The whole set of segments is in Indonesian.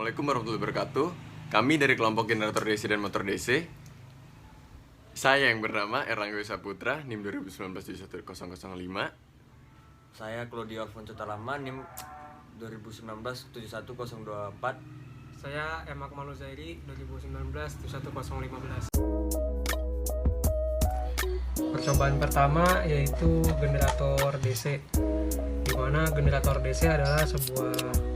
Assalamualaikum warahmatullahi wabarakatuh. Kami dari kelompok generator DC dan motor DC. Saya yang bernama Erlangga Saputra, NIM 2019-71005. Saya Claudio Alfonso Talama, NIM 2019-71024. Saya Emak Malu Zairi, 2019-71015. Percobaan pertama yaitu generator DC, di mana generator DC adalah sebuah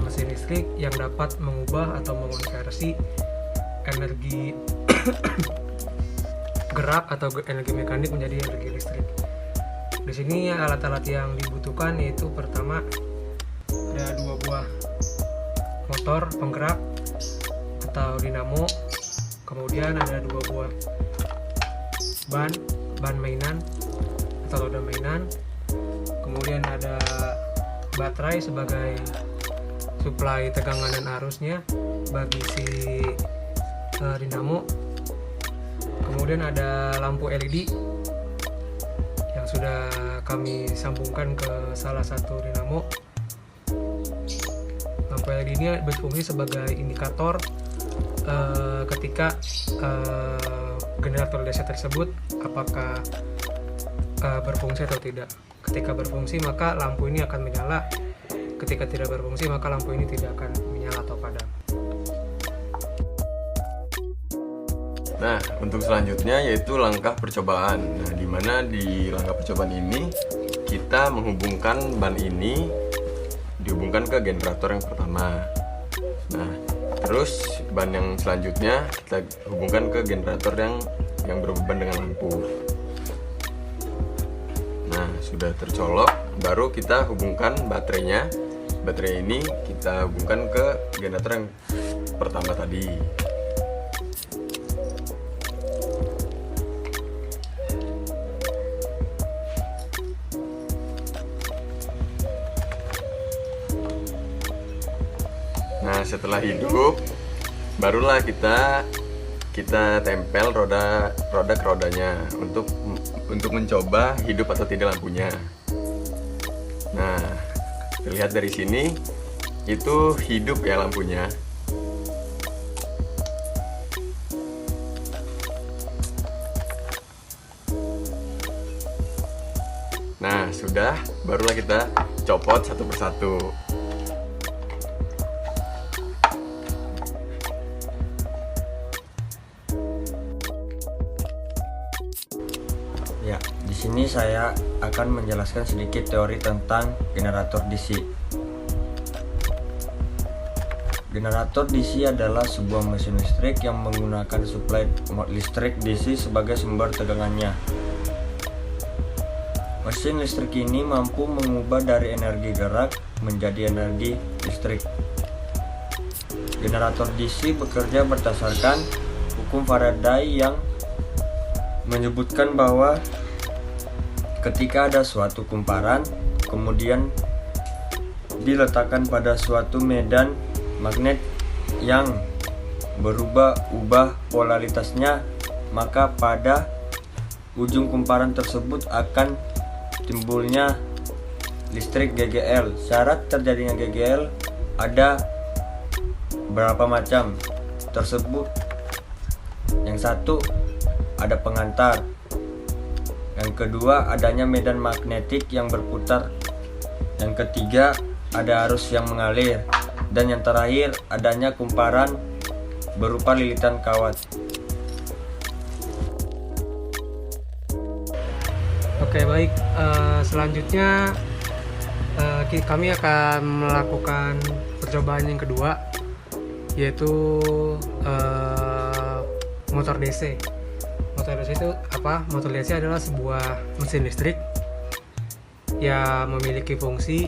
mesin listrik yang dapat mengubah atau mengonversi energi gerak atau energi mekanik menjadi energi listrik. Di sini alat-alat yang dibutuhkan yaitu pertama ada 2 buah motor penggerak atau dinamo, kemudian ada 2 buah ban mainan atau roda mainan, kemudian ada baterai sebagai suplai tegangan dan arusnya bagi si dinamo. Kemudian ada lampu LED yang sudah kami sambungkan ke salah satu dinamo. Lampu LED ini berfungsi sebagai indikator ketika generator DC tersebut apakah berfungsi atau tidak. Ketika berfungsi maka lampu ini akan menyala. Ketika tidak berfungsi maka lampu ini tidak akan menyala atau padam. Nah, untuk selanjutnya yaitu langkah percobaan. Nah, di mana di langkah percobaan ini kita menghubungkan ban ini dihubungkan ke generator yang pertama. Nah, terus ban yang selanjutnya kita hubungkan ke generator yang berbeban dengan lampu. Nah, sudah tercolok, baru kita hubungkan baterainya. Baterai ini kita hubungkan ke generator yang pertama tadi. Nah, setelah hidup, barulah kita tempel roda ke rodanya untuk mencoba hidup atau tidak lampunya. Nah, terlihat dari sini itu hidup ya lampunya. Nah, sudah, barulah kita copot satu persatu. Ya, di sini saya akan menjelaskan sedikit teori tentang generator DC. Generator DC adalah sebuah mesin listrik yang menggunakan suplai listrik DC sebagai sumber tegangannya. Mesin listrik ini mampu mengubah dari energi gerak menjadi energi listrik. Generator DC bekerja berdasarkan hukum Faraday yang menyebutkan bahwa ketika ada suatu kumparan kemudian diletakkan pada suatu medan magnet yang berubah-ubah polaritasnya, maka pada ujung kumparan tersebut akan timbulnya listrik GGL. Syarat terjadinya GGL ada berapa macam tersebut. Yang satu, ada pengantar. Yang kedua, adanya medan magnetik yang berputar. Yang ketiga, ada arus yang mengalir. Dan yang terakhir, adanya kumparan berupa lilitan kawat. Oke, baik. Selanjutnya kami akan melakukan percobaan yang kedua, yaitu motor DC. Motor DC itu apa? Motor DC adalah sebuah mesin listrik yang memiliki fungsi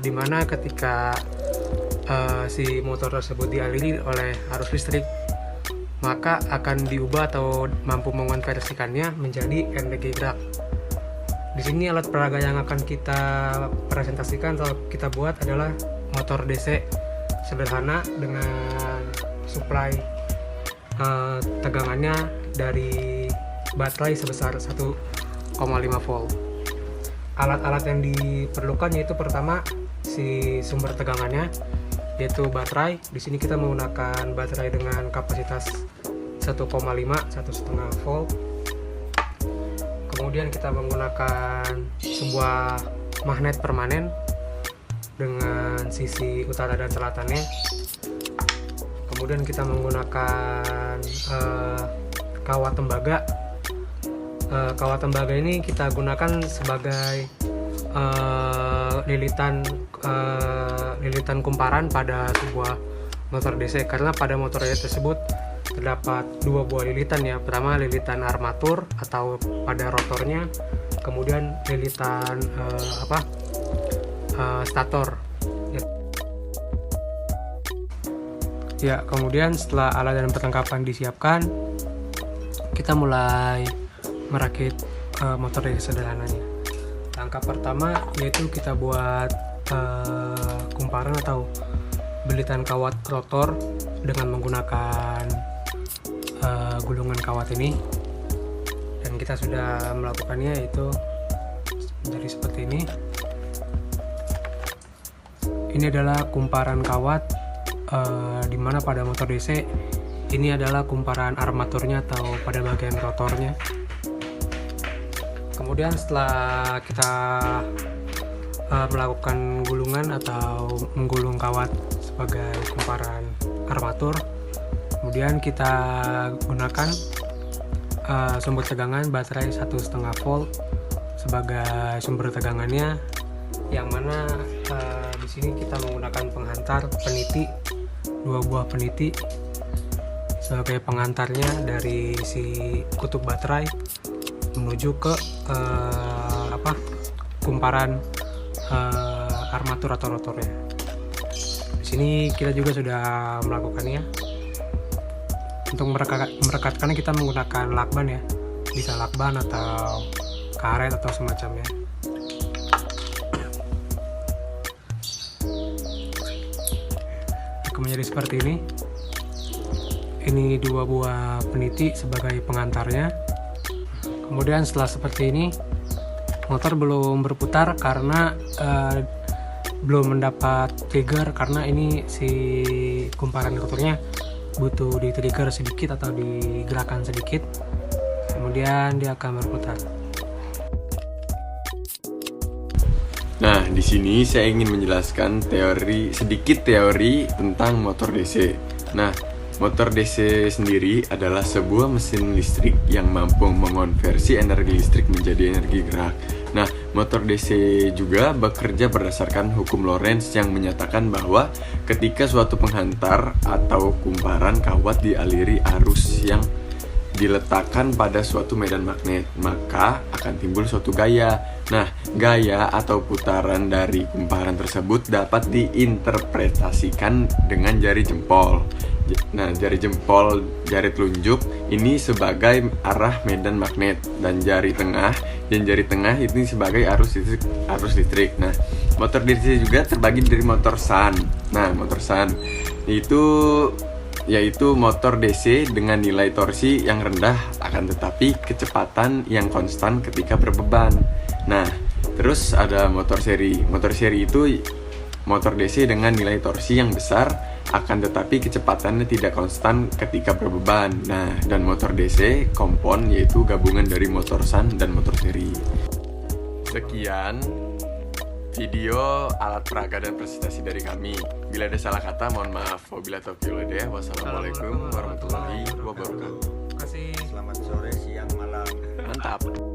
di mana ketika si motor tersebut dialiri oleh arus listrik, maka akan diubah atau mampu mengonversikannya menjadi energi gerak. Di sini alat peraga yang akan kita presentasikan atau kita buat adalah motor DC sederhana dengan suplai tegangannya dari baterai sebesar 1,5 volt. Alat-alat yang diperlukan yaitu pertama si sumber tegangannya, yaitu baterai. Di sini kita menggunakan baterai dengan kapasitas 1,5 volt. Kemudian kita menggunakan sebuah magnet permanen dengan sisi utara dan selatannya. Kemudian kita menggunakan kawat tembaga. Kawat tembaga ini kita gunakan sebagai lilitan kumparan pada sebuah motor DC, karena pada motor DC tersebut terdapat dua buah lilitan ya. Pertama lilitan armatur atau pada rotornya, kemudian lilitan stator. Ya, kemudian setelah alat dan perlengkapan disiapkan, kita mulai merakit motor DC sederhananya. Langkah pertama yaitu kita buat kumparan atau belitan kawat rotor dengan menggunakan gulungan kawat ini, dan kita sudah melakukannya yaitu dari seperti ini. Ini adalah kumparan kawat, dimana pada motor DC ini adalah kumparan armaturnya atau pada bagian rotornya. Kemudian setelah kita melakukan gulungan atau menggulung kawat sebagai kumparan armatur, kemudian kita gunakan sumber tegangan baterai 1,5 volt sebagai sumber tegangannya, yang mana di sini kita menggunakan penghantar peniti, 2 buah peniti sebagai pengantarnya dari si kutub baterai menuju ke kumparan armatur atau rotornya. Di sini kita juga sudah melakukannya. Untuk merekatkannya kita menggunakan lakban ya, bisa lakban atau karet atau semacamnya. Menjadi seperti ini. Ini 2 buah peniti sebagai pengantarnya. Kemudian setelah seperti ini, motor belum berputar karena belum mendapat trigger, karena ini si kumparan rotornya butuh di trigger sedikit atau digerakkan sedikit, kemudian dia akan berputar. Nah, di sini saya ingin menjelaskan sedikit teori tentang motor DC. Nah, motor DC sendiri adalah sebuah mesin listrik yang mampu mengonversi energi listrik menjadi energi gerak. Nah, motor DC juga bekerja berdasarkan hukum Lorentz yang menyatakan bahwa ketika suatu penghantar atau kumparan kawat dialiri arus yang diletakkan pada suatu medan magnet, maka akan timbul suatu gaya. Nah, gaya atau putaran dari kumparan tersebut dapat diinterpretasikan dengan jari jempol. Nah, jari jempol, jari telunjuk ini sebagai arah medan magnet, dan jari tengah ini sebagai arus listrik. Nah, motor DC juga terbagi dari motor shunt. Nah, motor shunt yaitu motor DC dengan nilai torsi yang rendah akan tetapi kecepatan yang konstan ketika berbeban. Nah, terus ada motor seri. Motor seri itu motor DC dengan nilai torsi yang besar akan tetapi kecepatannya tidak konstan ketika berbeban. Nah, dan motor DC kompon yaitu gabungan dari motor shunt dan motor seri. Sekian video alat peraga dan presentasi dari kami. Bila ada salah kata mohon maaf. Wabillahi taufiq wal hidayah. Wassalamualaikum warahmatullahi wabarakatuh. Terima kasih. Selamat sore, siang, malam. Mantap.